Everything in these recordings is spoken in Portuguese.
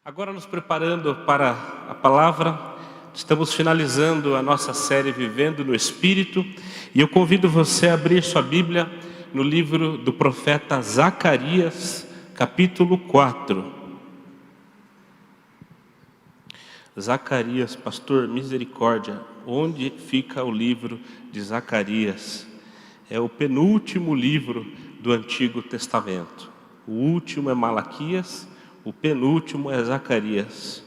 Agora, nos preparando para a palavra, estamos finalizando a nossa série Vivendo no Espírito, e eu convido você a abrir sua Bíblia no livro do profeta Zacarias, capítulo 4. Zacarias, pastor, misericórdia, onde fica o livro de Zacarias? É o penúltimo livro do Antigo Testamento. O último é Malaquias, o penúltimo é Zacarias.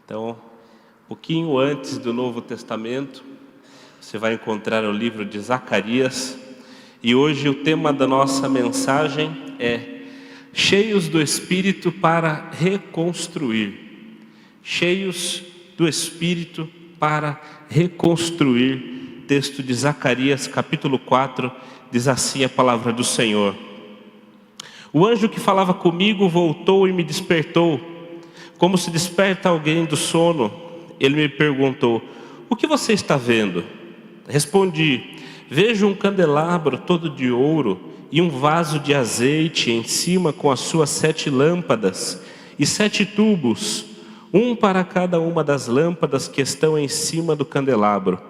Então, um pouquinho antes do Novo Testamento, você vai encontrar o livro de Zacarias. E hoje o tema da nossa mensagem é cheios do Espírito para reconstruir. Cheios do Espírito para reconstruir. Texto de Zacarias, capítulo 4, diz assim a palavra do Senhor. O anjo que falava comigo voltou e me despertou, como se desperta alguém do sono. Ele me perguntou: o que você está vendo? Respondi: vejo um candelabro todo de ouro e um vaso de azeite em cima com as suas 7 lâmpadas e 7 tubos, um para cada uma das lâmpadas que estão em cima do candelabro.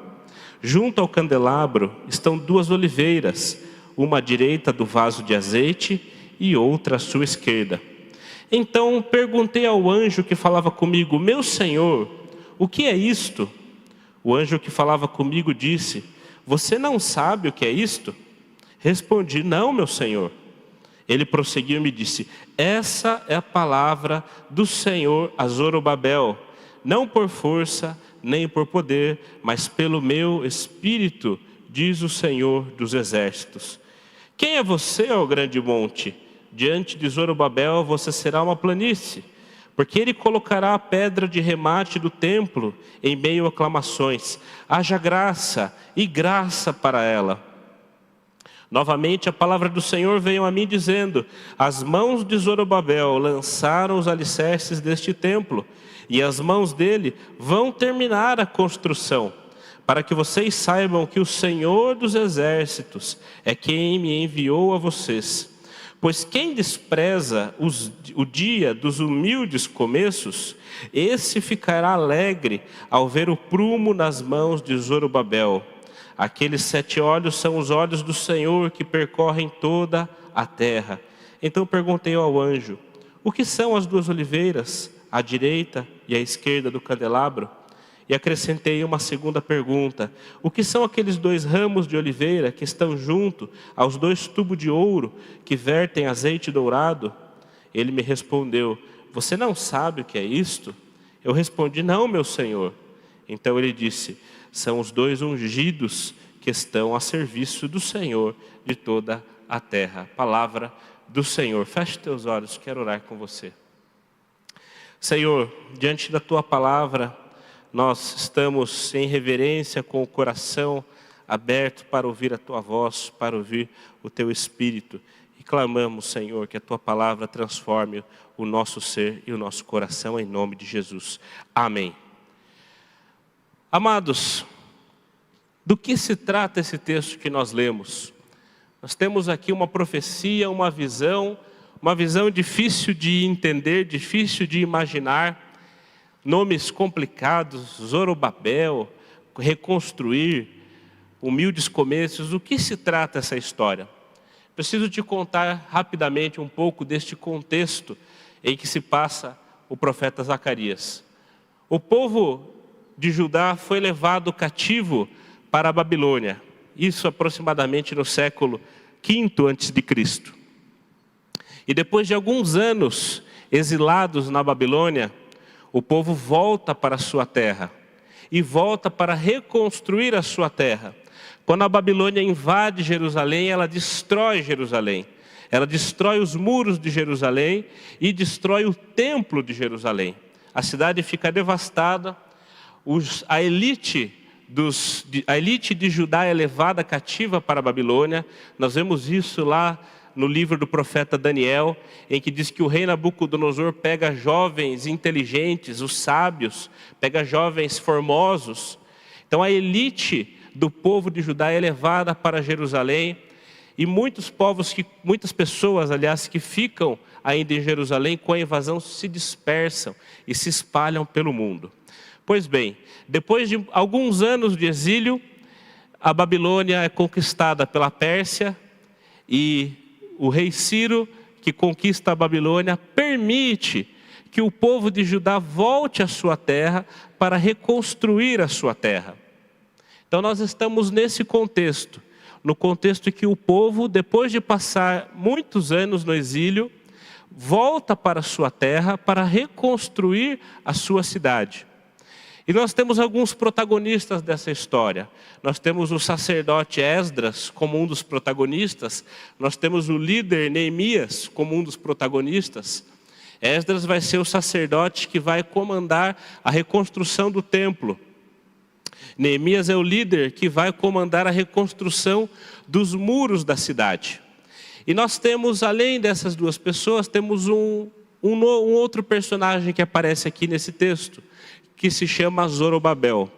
Junto ao candelabro estão 2 oliveiras, uma à direita do vaso de azeite e outra à sua esquerda. Então perguntei ao anjo que falava comigo: meu Senhor, o que é isto? O anjo que falava comigo disse: você não sabe o que é isto? Respondi: não, meu Senhor. Ele prosseguiu e me disse: essa é a palavra do Senhor a Zorobabel, não por força nem por poder, mas pelo meu Espírito, diz o Senhor dos Exércitos. Quem é você, ó grande monte? Diante de Zorobabel você será uma planície, porque ele colocará a pedra de remate do templo em meio a aclamações. Haja graça e graça para ela. Novamente a palavra do Senhor veio a mim dizendo: as mãos de Zorobabel lançaram os alicerces deste templo, e as mãos dele vão terminar a construção, para que vocês saibam que o Senhor dos Exércitos é quem me enviou a vocês. Pois quem despreza o dia dos humildes começos, esse ficará alegre ao ver o prumo nas mãos de Zorobabel. Aqueles 7 olhos são os olhos do Senhor que percorrem toda a terra. Então perguntei ao anjo: o que são as 2 oliveiras, à direita e à esquerda do candelabro? E acrescentei uma segunda pergunta: o que são aqueles 2 ramos de oliveira que estão junto aos 2 tubos de ouro que vertem azeite dourado? Ele me respondeu: você não sabe o que é isto? Eu respondi: não, meu Senhor. Então ele disse: são os 2 ungidos que estão a serviço do Senhor de toda a terra. Palavra do Senhor. Feche teus olhos, quero orar com você. Senhor, diante da tua palavra, nós estamos em reverência, com o coração aberto para ouvir a tua voz, para ouvir o teu Espírito. E clamamos, Senhor, que a tua palavra transforme o nosso ser e o nosso coração, em nome de Jesus. Amém. Amados, do que se trata esse texto que nós lemos? Nós temos aqui uma profecia, uma visão difícil de entender, difícil de imaginar. Nomes complicados: Zorobabel, reconstruir, humildes começos. O que se trata essa história? Preciso te contar rapidamente um pouco deste contexto em que se passa o profeta Zacarias. O povo de Judá foi levado cativo para a Babilônia, isso aproximadamente no século V a.C. E depois de alguns anos exilados na Babilônia, o povo volta para a sua terra e volta para reconstruir a sua terra. Quando a Babilônia invade Jerusalém, ela destrói Jerusalém. Ela destrói os muros de Jerusalém e destrói o templo de Jerusalém. A cidade fica devastada, a elite de Judá é levada cativa para a Babilônia. Nós vemos isso lá no livro do profeta Daniel, em que diz que o rei Nabucodonosor pega jovens inteligentes, os sábios, pega jovens formosos. Então a elite do povo de Judá é levada para Jerusalém, E muitas pessoas, aliás, que ficam ainda em Jerusalém com a invasão se dispersam e se espalham pelo mundo. Pois bem, depois de alguns anos de exílio, a Babilônia é conquistada pela Pérsia e o rei Ciro, que conquista a Babilônia, permite que o povo de Judá volte à sua terra para reconstruir a sua terra. Então nós estamos nesse contexto, no contexto que o povo, depois de passar muitos anos no exílio, volta para a sua terra para reconstruir a sua cidade. E nós temos alguns protagonistas dessa história. Nós temos o sacerdote Esdras como um dos protagonistas. Nós temos o líder Neemias como um dos protagonistas. Esdras vai ser o sacerdote que vai comandar a reconstrução do templo. Neemias é o líder que vai comandar a reconstrução dos muros da cidade. E nós temos, além dessas duas pessoas, temos um outro personagem que aparece aqui nesse texto, que se chama Zorobabel.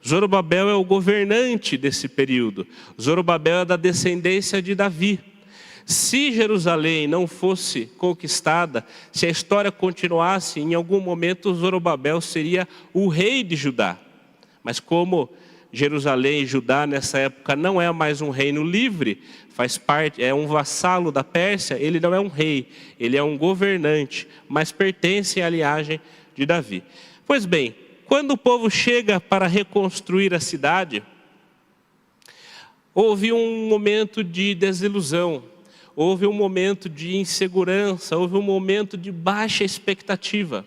Zorobabel é o governante desse período. Zorobabel é da descendência de Davi. Se Jerusalém não fosse conquistada, se a história continuasse, em algum momento Zorobabel seria o rei de Judá. Mas como Jerusalém e Judá nessa época não é mais um reino livre, faz parte, é um vassalo da Pérsia, ele não é um rei, ele é um governante, mas pertence à linhagem de Davi. Pois bem, quando o povo chega para reconstruir a cidade, houve um momento de desilusão, houve um momento de insegurança, houve um momento de baixa expectativa.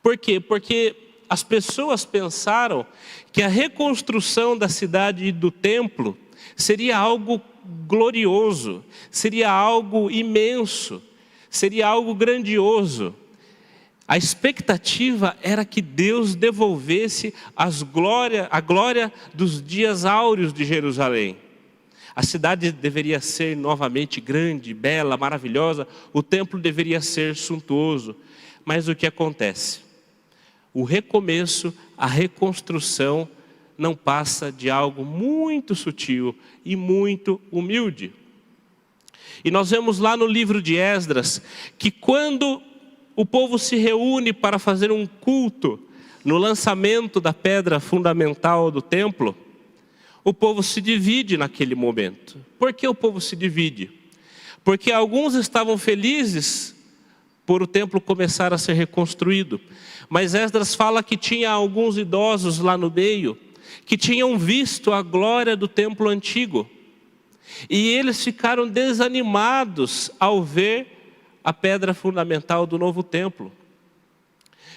Por quê? Porque as pessoas pensaram que a reconstrução da cidade e do templo seria algo glorioso, seria algo imenso, seria algo grandioso. A expectativa era que Deus devolvesse a glória dos dias áureos de Jerusalém. A cidade deveria ser novamente grande, bela, maravilhosa, o templo deveria ser suntuoso. Mas o que acontece? O recomeço, a reconstrução não passa de algo muito sutil e muito humilde. E nós vemos lá no livro de Esdras que quando o povo se reúne para fazer um culto no lançamento da pedra fundamental do templo, o povo se divide naquele momento. Por que o povo se divide? Porque alguns estavam felizes por o templo começar a ser reconstruído. Mas Esdras fala que tinha alguns idosos lá no meio, que tinham visto a glória do templo antigo. E eles ficaram desanimados ao ver a pedra fundamental do novo templo.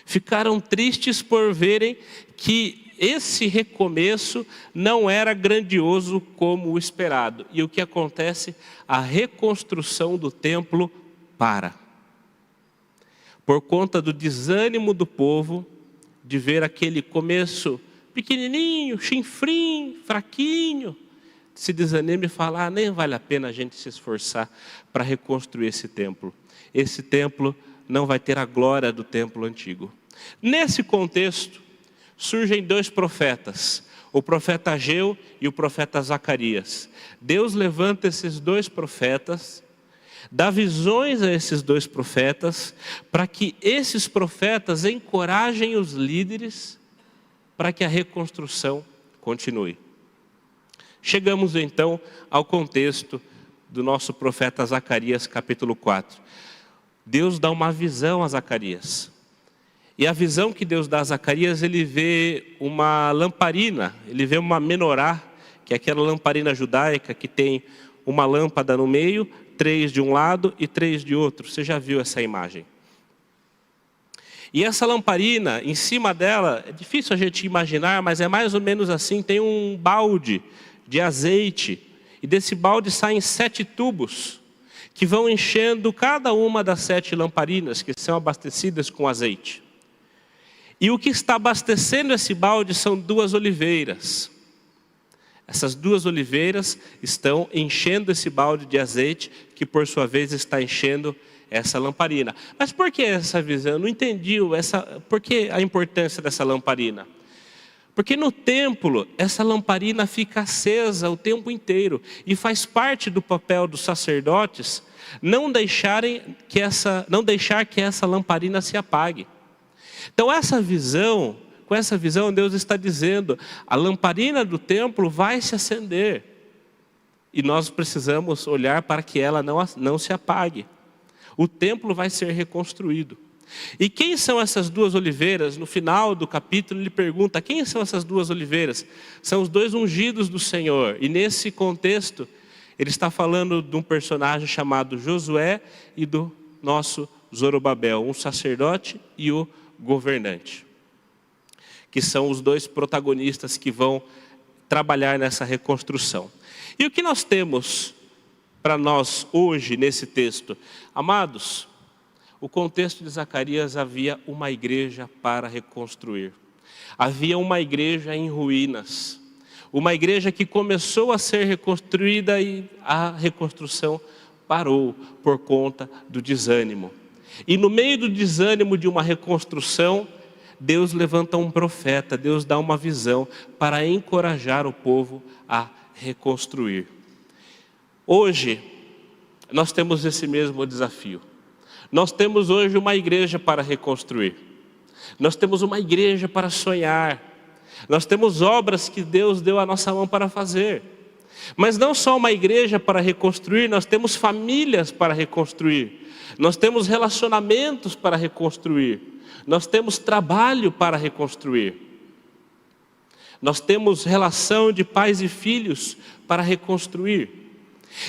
Ficaram tristes por verem que esse recomeço não era grandioso como o esperado. E o que acontece? A reconstrução do templo para. Por conta do desânimo do povo, de ver aquele começo pequenininho, chinfrim, fraquinho, se desanima e fala, nem vale a pena a gente se esforçar para reconstruir esse templo. Esse templo não vai ter a glória do templo antigo. Nesse contexto, surgem dois profetas, o profeta Ageu e o profeta Zacarias. Deus levanta esses dois profetas, dá visões a esses dois profetas, para que esses profetas encorajem os líderes para que a reconstrução continue. Chegamos então ao contexto do nosso profeta Zacarias, capítulo 4. Deus dá uma visão a Zacarias. E a visão que Deus dá a Zacarias, ele vê uma lamparina, ele vê uma menorá, que é aquela lamparina judaica que tem uma lâmpada no meio, 3 de um lado e 3 de outro. Você já viu essa imagem? E essa lamparina, em cima dela, é difícil a gente imaginar, mas é mais ou menos assim, tem um balde de azeite, e desse balde saem 7 tubos, que vão enchendo cada uma das 7 lamparinas, que são abastecidas com azeite. E o que está abastecendo esse balde são 2 oliveiras. Essas 2 oliveiras estão enchendo esse balde de azeite, que por sua vez está enchendo essa lamparina. Mas por que essa visão? Eu não entendi por que a importância dessa lamparina. Porque no templo, essa lamparina fica acesa o tempo inteiro. E faz parte do papel dos sacerdotes não deixar que essa lamparina se apague. Então com essa visão Deus está dizendo, a lamparina do templo vai se acender. E nós precisamos olhar para que ela não se apague. O templo vai ser reconstruído. E quem são essas duas oliveiras? No final do capítulo ele pergunta, quem são essas duas oliveiras? São os dois ungidos do Senhor. E nesse contexto, ele está falando de um personagem chamado Josué e do nosso Zorobabel, um sacerdote e o governante. Que são os dois protagonistas que vão trabalhar nessa reconstrução. E o que nós temos para nós hoje nesse texto? Amados, o contexto de Zacarias havia uma igreja para reconstruir. Havia uma igreja em ruínas. Uma igreja que começou a ser reconstruída e a reconstrução parou por conta do desânimo. E no meio do desânimo de uma reconstrução, Deus levanta um profeta, Deus dá uma visão para encorajar o povo a reconstruir. Hoje, nós temos esse mesmo desafio. Nós temos hoje uma igreja para reconstruir. Nós temos uma igreja para sonhar. Nós temos obras que Deus deu à nossa mão para fazer. Mas não só uma igreja para reconstruir, nós temos famílias para reconstruir. Nós temos relacionamentos para reconstruir. Nós temos trabalho para reconstruir. Nós temos relação de pais e filhos para reconstruir.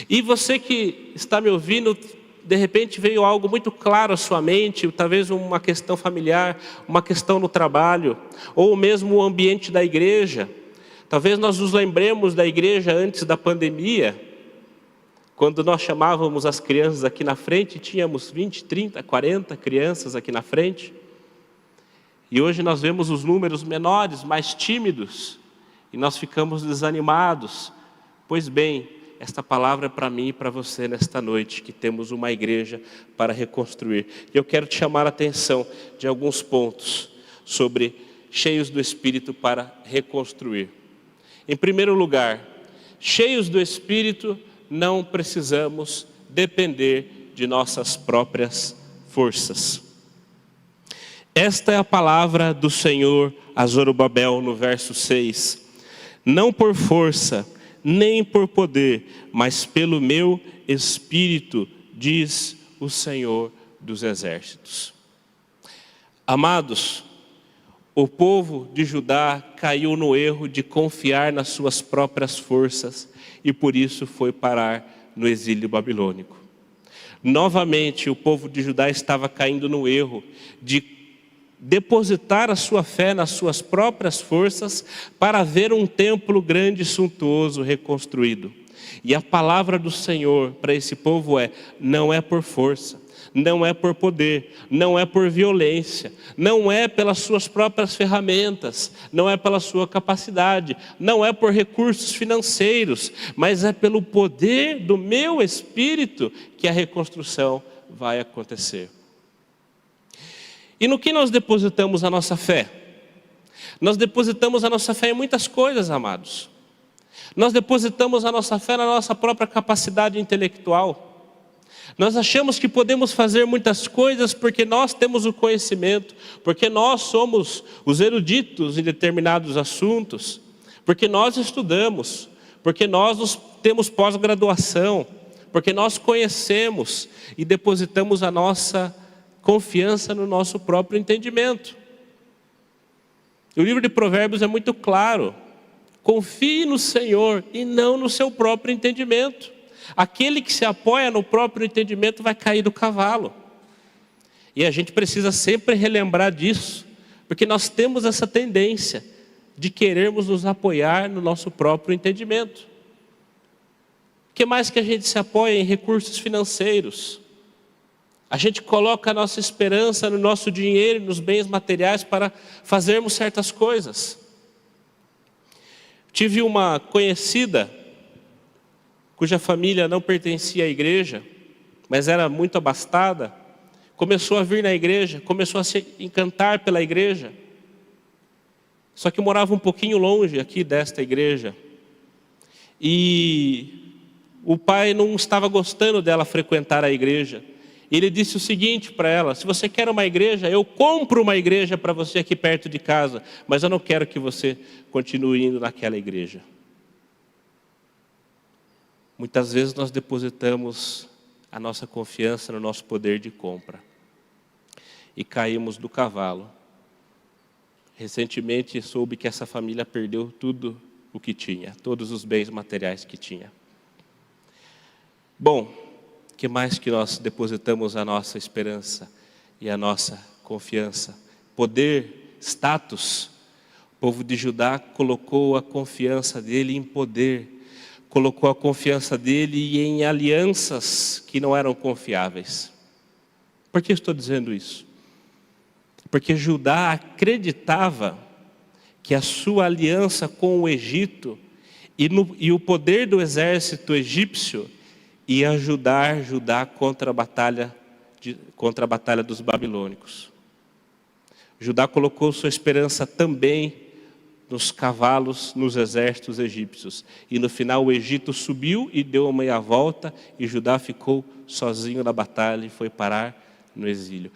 E você que está me ouvindo, de repente veio algo muito claro à sua mente, talvez uma questão familiar, uma questão no trabalho, ou mesmo o ambiente da igreja. Talvez nós nos lembremos da igreja antes da pandemia, quando nós chamávamos as crianças aqui na frente, tínhamos 20, 30, 40 crianças aqui na frente. E hoje nós vemos os números menores, mais tímidos, e nós ficamos desanimados. Pois bem, esta palavra é para mim e para você nesta noite, que temos uma igreja para reconstruir. E eu quero te chamar a atenção de alguns pontos sobre cheios do Espírito para reconstruir. Em primeiro lugar, cheios do Espírito, não precisamos depender de nossas próprias forças. Esta é a palavra do Senhor a Zorobabel no verso 6. Não por força, nem por poder, mas pelo meu Espírito, diz o Senhor dos Exércitos. Amados, o povo de Judá caiu no erro de confiar nas suas próprias forças e por isso foi parar no exílio babilônico. Novamente, o povo de Judá estava caindo no erro de depositar a sua fé nas suas próprias forças para ver um templo grande e suntuoso reconstruído. E a palavra do Senhor para esse povo é: não é por força, não é por poder, não é por violência, não é pelas suas próprias ferramentas, não é pela sua capacidade, não é por recursos financeiros, mas é pelo poder do meu Espírito que a reconstrução vai acontecer. E no que nós depositamos a nossa fé? Nós depositamos a nossa fé em muitas coisas, amados. Nós depositamos a nossa fé na nossa própria capacidade intelectual. Nós achamos que podemos fazer muitas coisas porque nós temos o conhecimento, porque nós somos os eruditos em determinados assuntos, porque nós estudamos, porque nós temos pós-graduação, porque nós conhecemos e depositamos a nossa confiança no nosso próprio entendimento. O livro de Provérbios é muito claro: confie no Senhor e não no seu próprio entendimento. Aquele que se apoia no próprio entendimento vai cair do cavalo. E a gente precisa sempre relembrar disso, porque nós temos essa tendência de querermos nos apoiar no nosso próprio entendimento. O que mais que a gente se apoia? Em recursos financeiros. A gente coloca a nossa esperança no nosso dinheiro e nos bens materiais para fazermos certas coisas. Tive uma conhecida cuja família não pertencia à igreja, mas era muito abastada. Começou a vir na igreja, começou a se encantar pela igreja. Só que morava um pouquinho longe aqui desta igreja. E o pai não estava gostando dela frequentar a igreja. Ele disse o seguinte para ela: se você quer uma igreja, eu compro uma igreja para você aqui perto de casa, mas eu não quero que você continue indo naquela igreja. Muitas vezes nós depositamos a nossa confiança no nosso poder de compra e caímos do cavalo. Recentemente soube que essa família perdeu tudo o que tinha, todos os bens materiais que tinha. Bom, o que mais que nós depositamos a nossa esperança e a nossa confiança? Poder, status. O povo de Judá colocou a confiança dele em poder, colocou a confiança dele em alianças que não eram confiáveis. Por que estou dizendo isso? Porque Judá acreditava que a sua aliança com o Egito e o poder do exército egípcio ia ajudar Judá contra a batalha dos babilônicos. Judá colocou sua esperança também nos cavalos, nos exércitos egípcios. E no final o Egito subiu e deu uma meia volta, e Judá ficou sozinho na batalha e foi parar no exílio.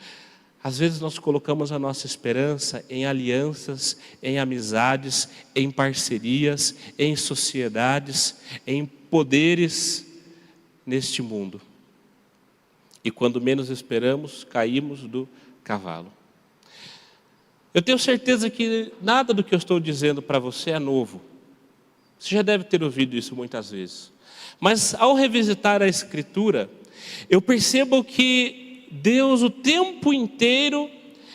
Às vezes nós colocamos a nossa esperança em alianças, em amizades, em parcerias, em sociedades, em poderes neste mundo. E quando menos esperamos, caímos do cavalo. Eu tenho certeza que nada do que eu estou dizendo para você é novo. Você já deve ter ouvido isso muitas vezes. Mas ao revisitar a Escritura, eu percebo que Deus o tempo inteiro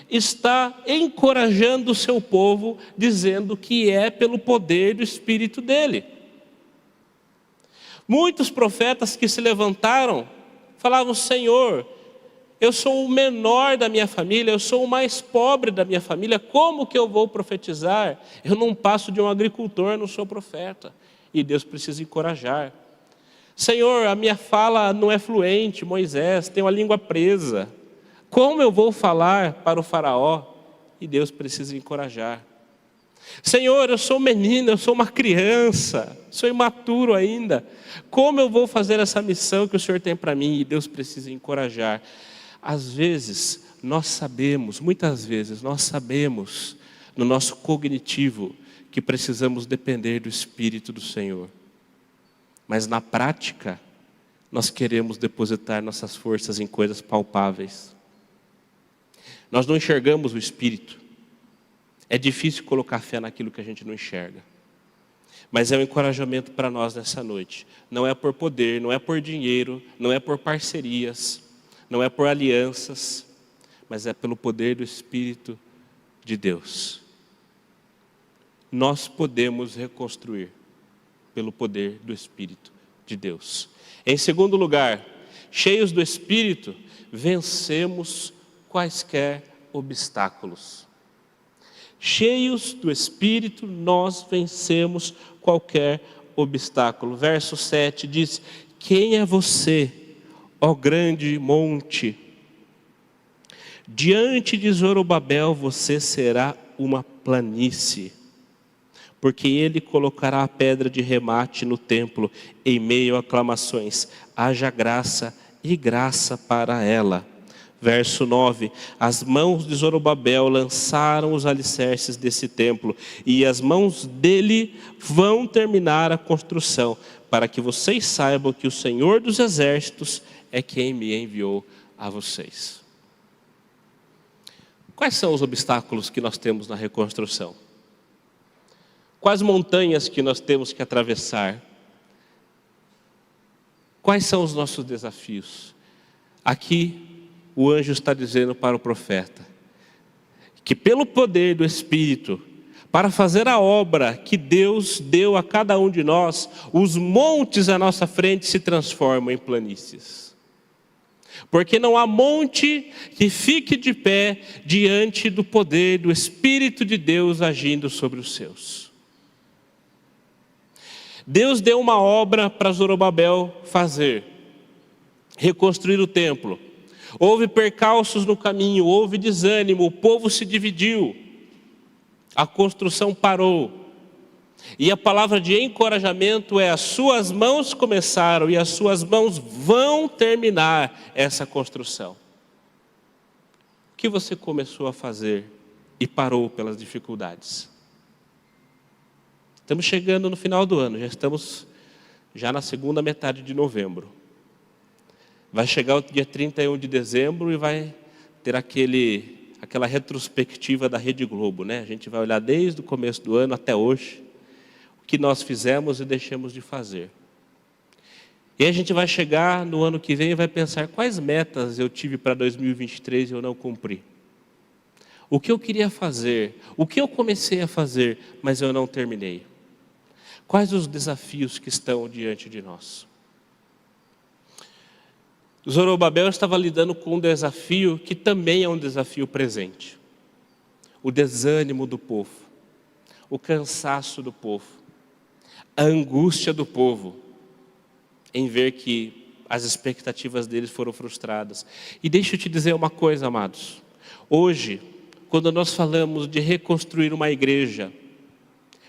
está encorajando o seu povo, dizendo que é pelo poder do Espírito dele. Muitos profetas que se levantaram falavam: Senhor, eu sou o menor da minha família, eu sou o mais pobre da minha família, como que eu vou profetizar? Eu não passo de um agricultor, não sou profeta. E Deus precisa encorajar. Senhor, a minha fala não é fluente, Moisés, tem uma língua presa. Como eu vou falar para o faraó? E Deus precisa encorajar. Senhor, eu sou menino, eu sou uma criança, sou imaturo ainda. Como eu vou fazer essa missão que o Senhor tem para mim? E Deus precisa encorajar. Às vezes, nós sabemos, muitas vezes, nós sabemos no nosso cognitivo que precisamos depender do Espírito do Senhor. Mas na prática, nós queremos depositar nossas forças em coisas palpáveis. Nós não enxergamos o Espírito. É difícil colocar fé naquilo que a gente não enxerga. Mas é um encorajamento para nós nessa noite. Não é por poder, não é por dinheiro, não é por parcerias, não é por alianças, mas é pelo poder do Espírito de Deus. Nós podemos reconstruir pelo poder do Espírito de Deus. Em segundo lugar, cheios do Espírito, vencemos quaisquer obstáculos. Cheios do Espírito, nós vencemos qualquer obstáculo. Verso 7 diz: quem é você, ó grande monte? Diante de Zorobabel você será uma planície, porque ele colocará a pedra de remate no templo, em meio a aclamações. Haja graça e graça para ela. Verso 9, as mãos de Zorobabel lançaram os alicerces desse templo, e as mãos dele vão terminar a construção, para que vocês saibam que o Senhor dos Exércitos é quem me enviou a vocês. Quais são os obstáculos que nós temos na reconstrução? Quais montanhas que nós temos que atravessar? Quais são os nossos desafios? Aqui o anjo está dizendo para o profeta que pelo poder do Espírito, para fazer a obra que Deus deu a cada um de nós, os montes à nossa frente se transformam em planícies. Porque não há monte que fique de pé diante do poder do Espírito de Deus agindo sobre os seus. Deus deu uma obra para Zorobabel fazer, reconstruir o templo. Houve percalços no caminho, houve desânimo, o povo se dividiu. A construção parou. E a palavra de encorajamento é: as suas mãos começaram e as suas mãos vão terminar essa construção. O que você começou a fazer e parou pelas dificuldades? Estamos chegando no final do ano, já estamos na segunda metade de novembro. Vai chegar o dia 31 de dezembro e vai ter aquela retrospectiva da Rede Globo, né? A gente vai olhar desde o começo do ano até hoje o que nós fizemos e deixamos de fazer. E aí a gente vai chegar no ano que vem e vai pensar: quais metas eu tive para 2023 e eu não cumpri? O que eu queria fazer? O que eu comecei a fazer, mas eu não terminei? Quais os desafios que estão diante de nós? Zorobabel estava lidando com um desafio que também é um desafio presente. O desânimo do povo, o cansaço do povo, a angústia do povo em ver que as expectativas deles foram frustradas. E deixa eu te dizer uma coisa, amados. Hoje, quando nós falamos de reconstruir uma igreja,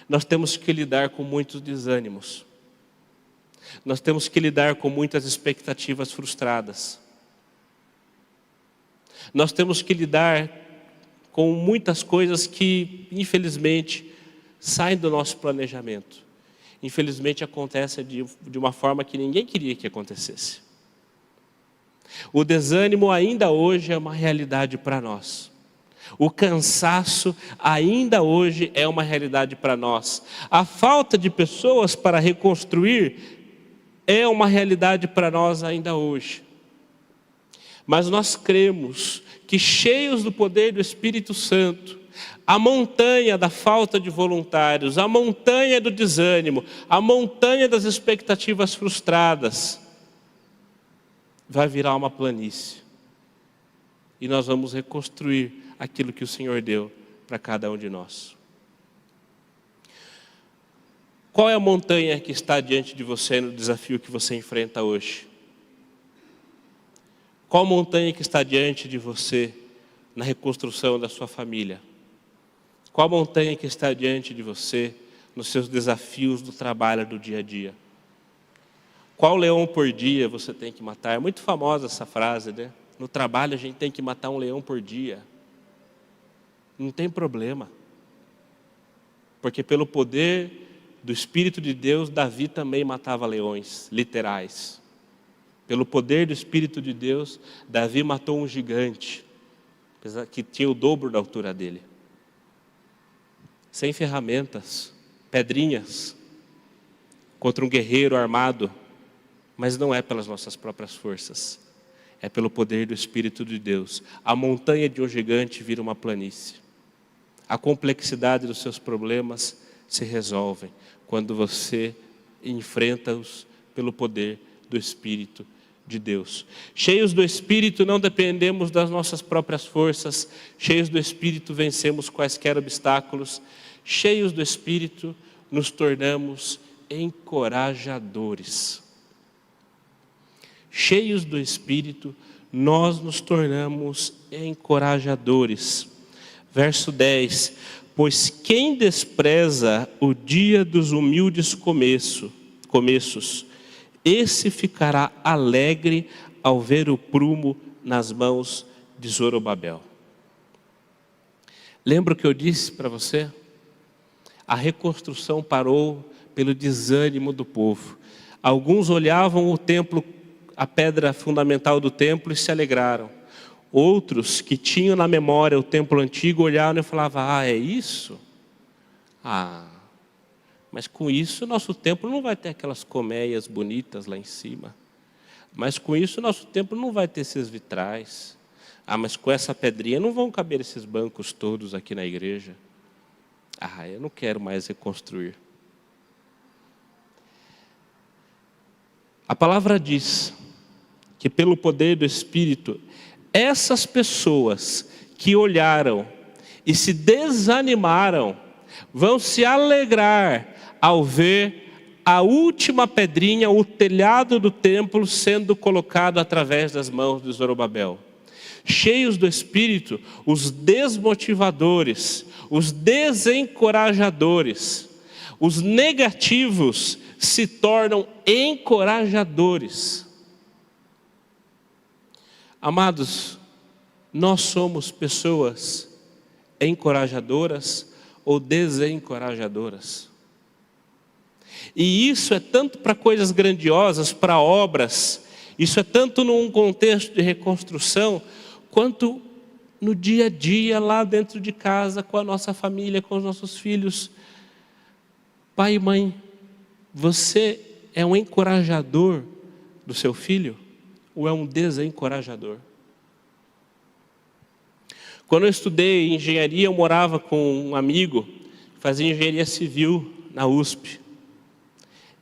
nós temos que lidar com muitos desânimos. Nós temos que lidar com muitas expectativas frustradas. Nós temos que lidar com muitas coisas que, infelizmente, saem do nosso planejamento. Infelizmente, acontece de uma forma que ninguém queria que acontecesse. O desânimo ainda hoje é uma realidade para nós. O cansaço ainda hoje é uma realidade para nós. A falta de pessoas para reconstruir é uma realidade para nós ainda hoje. Mas nós cremos que, cheios do poder do Espírito Santo, a montanha da falta de voluntários, a montanha do desânimo, a montanha das expectativas frustradas, vai virar uma planície. E nós vamos reconstruir aquilo que o Senhor deu para cada um de nós. Qual é a montanha que está diante de você no desafio que você enfrenta hoje? Qual montanha que está diante de você na reconstrução da sua família? Qual montanha que está diante de você nos seus desafios do trabalho do dia a dia? Qual leão por dia você tem que matar? É muito famosa essa frase, né? No trabalho a gente tem que matar um leão por dia. Não tem problema. Porque pelo poder do Espírito de Deus, Davi também matava leões, literais. Pelo poder do Espírito de Deus, Davi matou um gigante, que tinha o dobro da altura dele. Sem ferramentas, pedrinhas, contra um guerreiro armado, mas não é pelas nossas próprias forças, é pelo poder do Espírito de Deus. A montanha de um gigante vira uma planície. A complexidade dos seus problemas se resolvem quando você enfrenta-os pelo poder do Espírito de Deus. Cheios do Espírito, não dependemos das nossas próprias forças. Cheios do Espírito, vencemos quaisquer obstáculos. Cheios do Espírito, nos tornamos encorajadores. Cheios do Espírito, nós nos tornamos encorajadores. Verso 10: pois quem despreza o dia dos humildes começos, esse ficará alegre ao ver o prumo nas mãos de Zorobabel. Lembra o que eu disse para você? A reconstrução parou pelo desânimo do povo. Alguns olhavam o templo, a pedra fundamental do templo, e se alegraram. Outros que tinham na memória o templo antigo olharam e falavam: é isso? Mas com isso nosso templo não vai ter aquelas colmeias bonitas lá em cima. Mas com isso nosso templo não vai ter esses vitrais. Mas com essa pedrinha não vão caber esses bancos todos aqui na igreja. Eu não quero mais reconstruir. A palavra diz que pelo poder do Espírito, essas pessoas que olharam e se desanimaram, vão se alegrar ao ver a última pedrinha, o telhado do templo sendo colocado através das mãos de Zorobabel. Cheios do Espírito, os desmotivadores, os desencorajadores. Os negativos se tornam encorajadores. Amados, nós somos pessoas encorajadoras ou desencorajadoras. E isso é tanto para coisas grandiosas, para obras, isso é tanto num contexto de reconstrução, quanto no dia a dia, lá dentro de casa, com a nossa família, com os nossos filhos. Pai e mãe, você é um encorajador do seu filho ou é um desencorajador? Quando eu estudei engenharia, eu morava com um amigo que fazia engenharia civil na USP.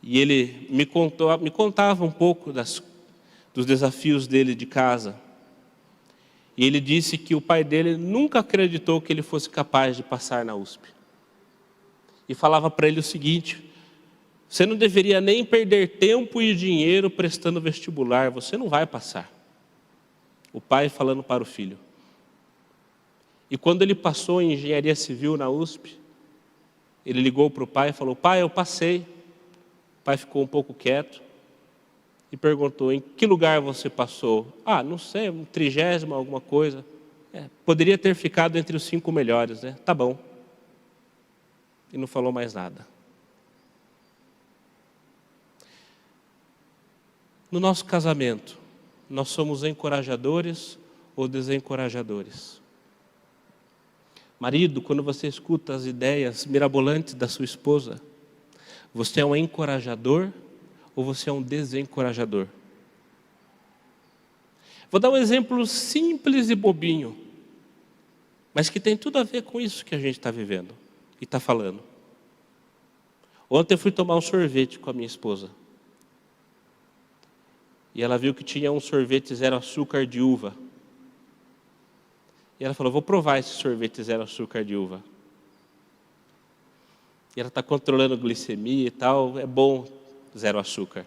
E ele me contava um pouco dos desafios dele de casa. E ele disse que o pai dele nunca acreditou que ele fosse capaz de passar na USP. E falava para ele o seguinte: você não deveria nem perder tempo e dinheiro prestando vestibular, você não vai passar. O pai falando para o filho. E quando ele passou em engenharia civil na USP, ele ligou para o pai e falou: pai, eu passei. O pai ficou um pouco quieto e perguntou: em que lugar você passou? Ah, não sei, 30º, alguma coisa. Poderia ter ficado entre os 5 melhores, né? Tá bom. E não falou mais nada. No nosso casamento, nós somos encorajadores ou desencorajadores? Marido, quando você escuta as ideias mirabolantes da sua esposa, você é um encorajador ou você é um desencorajador? Vou dar um exemplo simples e bobinho, mas que tem tudo a ver com isso que a gente está vivendo e está falando. Ontem eu fui tomar um sorvete com a minha esposa. E ela viu que tinha um sorvete 0 açúcar de uva. E ela falou: vou provar esse sorvete 0 açúcar de uva. E ela está controlando a glicemia e tal, é bom 0 açúcar.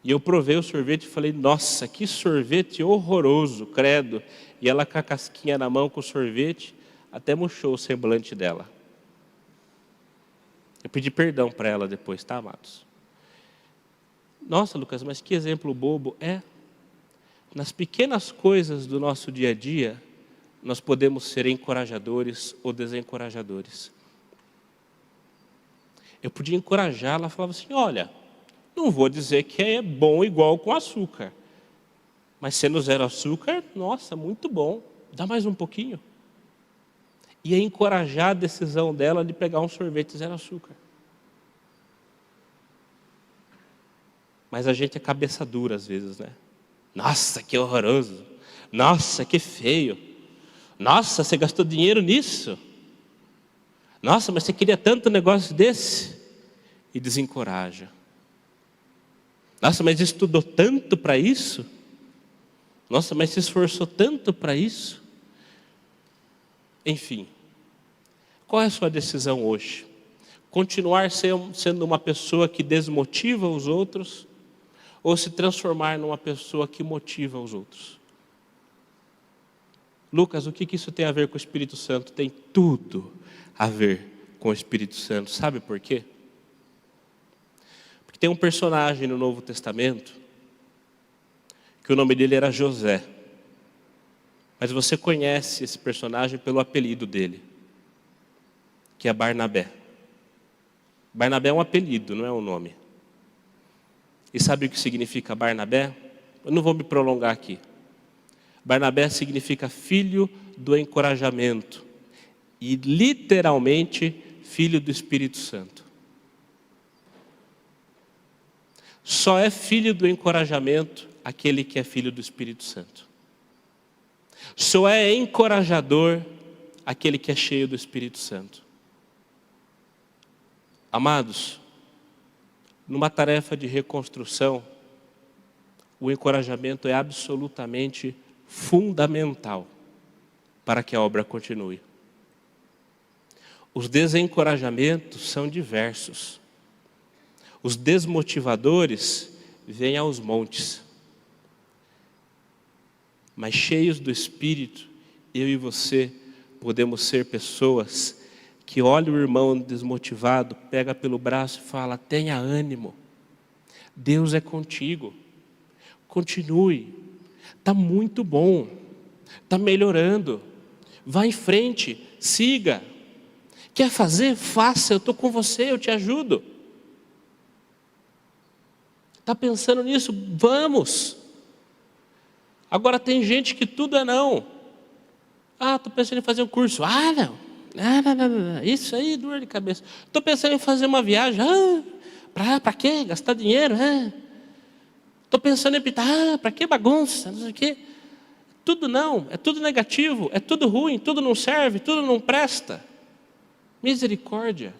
E eu provei o sorvete e falei: nossa, que sorvete horroroso, credo. E ela com a casquinha na mão com o sorvete, até murchou o semblante dela. Eu pedi perdão para ela depois, tá, amados? Nossa, Lucas, mas que exemplo bobo. Nas pequenas coisas do nosso dia a dia, nós podemos ser encorajadores ou desencorajadores. Eu podia encorajá-la, falava assim: olha, não vou dizer que é bom igual com açúcar, mas sendo 0 açúcar, nossa, muito bom, dá mais um pouquinho. E encorajar a decisão dela de pegar um sorvete 0 açúcar. Mas a gente é cabeça dura às vezes, né? Nossa, que horroroso. Nossa, que feio. Nossa, você gastou dinheiro nisso? Nossa, mas você queria tanto negócio desse? E desencoraja. Nossa, mas estudou tanto para isso? Nossa, mas se esforçou tanto para isso? Enfim, qual é a sua decisão hoje? Continuar sendo uma pessoa que desmotiva os outros ou se transformar numa pessoa que motiva os outros? Lucas, o que isso tem a ver com o Espírito Santo? Tem tudo a ver com o Espírito Santo. Sabe por quê? Porque tem um personagem no Novo Testamento que o nome dele era José. Mas você conhece esse personagem pelo apelido dele, que é Barnabé. Barnabé é um apelido, não é um nome. E sabe o que significa Barnabé? Eu não vou me prolongar aqui. Barnabé significa filho do encorajamento. E literalmente, filho do Espírito Santo. Só é filho do encorajamento aquele que é filho do Espírito Santo. Só é encorajador aquele que é cheio do Espírito Santo. Amados, numa tarefa de reconstrução, o encorajamento é absolutamente fundamental para que a obra continue. Os desencorajamentos são diversos. Os desmotivadores vêm aos montes. Mas cheios do Espírito, eu e você podemos ser pessoas que olha o irmão desmotivado, pega pelo braço e fala: tenha ânimo, Deus é contigo, continue, está muito bom, está melhorando, vá em frente, siga, quer fazer? Faça, eu estou com você, eu te ajudo. Está pensando nisso? Vamos. Agora tem gente que tudo é não. Estou pensando em fazer um curso. Não. Isso aí, dor de cabeça. Estou pensando em fazer uma viagem. Para quê? Gastar dinheiro? Estou pensando em pintar. Para que bagunça? Não sei o quê. Tudo não, é tudo negativo, é tudo ruim, tudo não serve, tudo não presta. Misericórdia.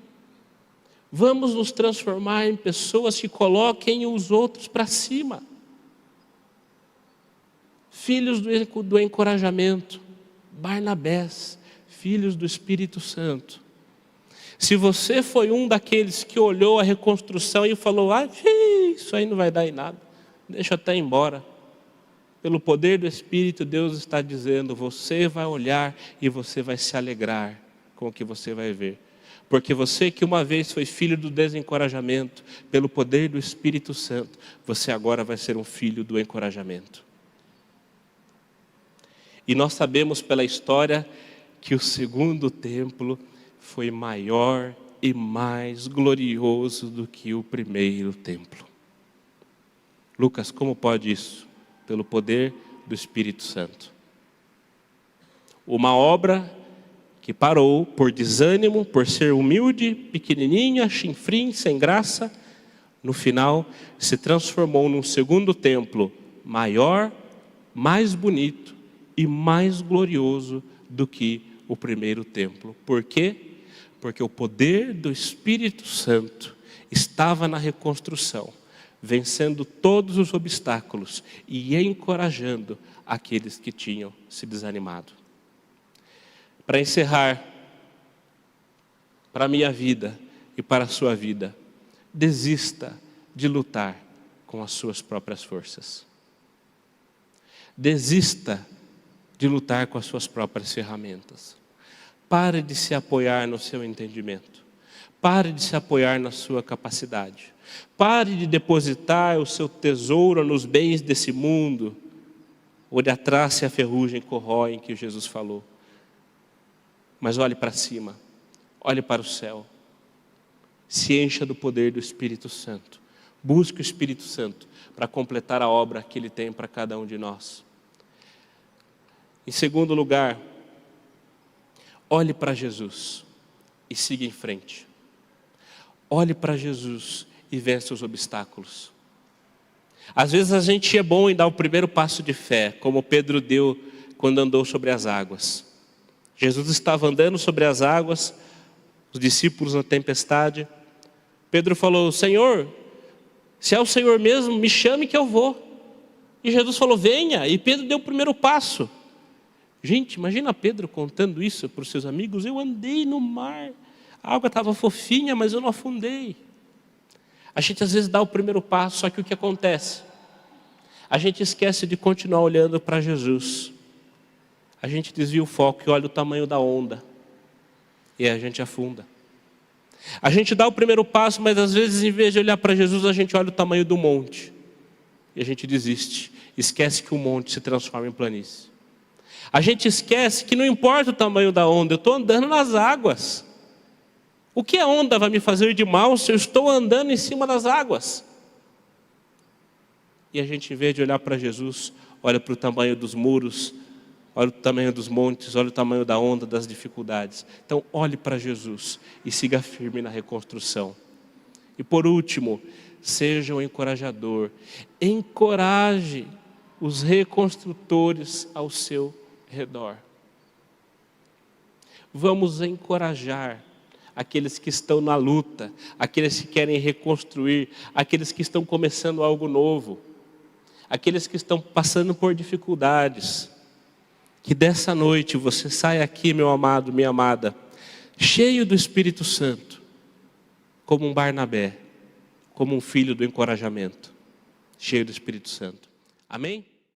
Vamos nos transformar em pessoas que coloquem os outros para cima. Filhos do encorajamento, Barnabés, filhos do Espírito Santo. Se você foi um daqueles que olhou a reconstrução e falou: isso aí não vai dar em nada, deixa eu até ir embora. Pelo poder do Espírito, Deus está dizendo: você vai olhar e você vai se alegrar com o que você vai ver. Porque você que uma vez foi filho do desencorajamento, pelo poder do Espírito Santo, você agora vai ser um filho do encorajamento. E nós sabemos pela história que o segundo templo foi maior e mais glorioso do que o primeiro templo. Lucas, como pode isso? Pelo poder do Espírito Santo. Uma obra que parou por desânimo, por ser humilde, pequenininha, chinfrim, sem graça, no final se transformou num segundo templo maior, mais bonito e mais glorioso do que o primeiro templo. Por quê? Porque o poder do Espírito Santo estava na reconstrução, vencendo todos os obstáculos e encorajando aqueles que tinham se desanimado. Para encerrar, para a minha vida e para a sua vida, desista de lutar com as suas próprias forças. Desista de lutar com as suas próprias ferramentas. Pare de se apoiar no seu entendimento. Pare de se apoiar na sua capacidade. Pare de depositar o seu tesouro nos bens desse mundo, onde a traça e a ferrugem corroem, que Jesus falou. Mas olhe para cima, olhe para o céu. Se encha do poder do Espírito Santo. Busque o Espírito Santo para completar a obra que Ele tem para cada um de nós. Em segundo lugar, olhe para Jesus e siga em frente. Olhe para Jesus e vença os obstáculos. Às vezes a gente é bom em dar o primeiro passo de fé, como Pedro deu quando andou sobre as águas. Jesus estava andando sobre as águas, os discípulos na tempestade. Pedro falou: Senhor, se é o Senhor mesmo, me chame que eu vou. E Jesus falou: venha. E Pedro deu o primeiro passo. Gente, imagina Pedro contando isso para os seus amigos: eu andei no mar, a água estava fofinha, mas eu não afundei. A gente às vezes dá o primeiro passo, só que o que acontece? A gente esquece de continuar olhando para Jesus. A gente desvia o foco e olha o tamanho da onda. E a gente afunda. A gente dá o primeiro passo, mas às vezes em vez de olhar para Jesus, a gente olha o tamanho do monte. E a gente desiste. Esquece que o monte se transforma em planície. A gente esquece que não importa o tamanho da onda, eu estou andando nas águas. O que a onda vai me fazer de mal se eu estou andando em cima das águas? E a gente, em vez de olhar para Jesus, olha para o tamanho dos muros, olha o tamanho dos montes, olha o tamanho da onda, das dificuldades. Então, olhe para Jesus e siga firme na reconstrução. E por último, seja um encorajador. Encoraje os reconstrutores ao seu redor. Vamos encorajar aqueles que estão na luta, aqueles que querem reconstruir, aqueles que estão começando algo novo, aqueles que estão passando por dificuldades. Que dessa noite você saia aqui, meu amado, minha amada, cheio do Espírito Santo, como um Barnabé, como um filho do encorajamento, cheio do Espírito Santo. Amém?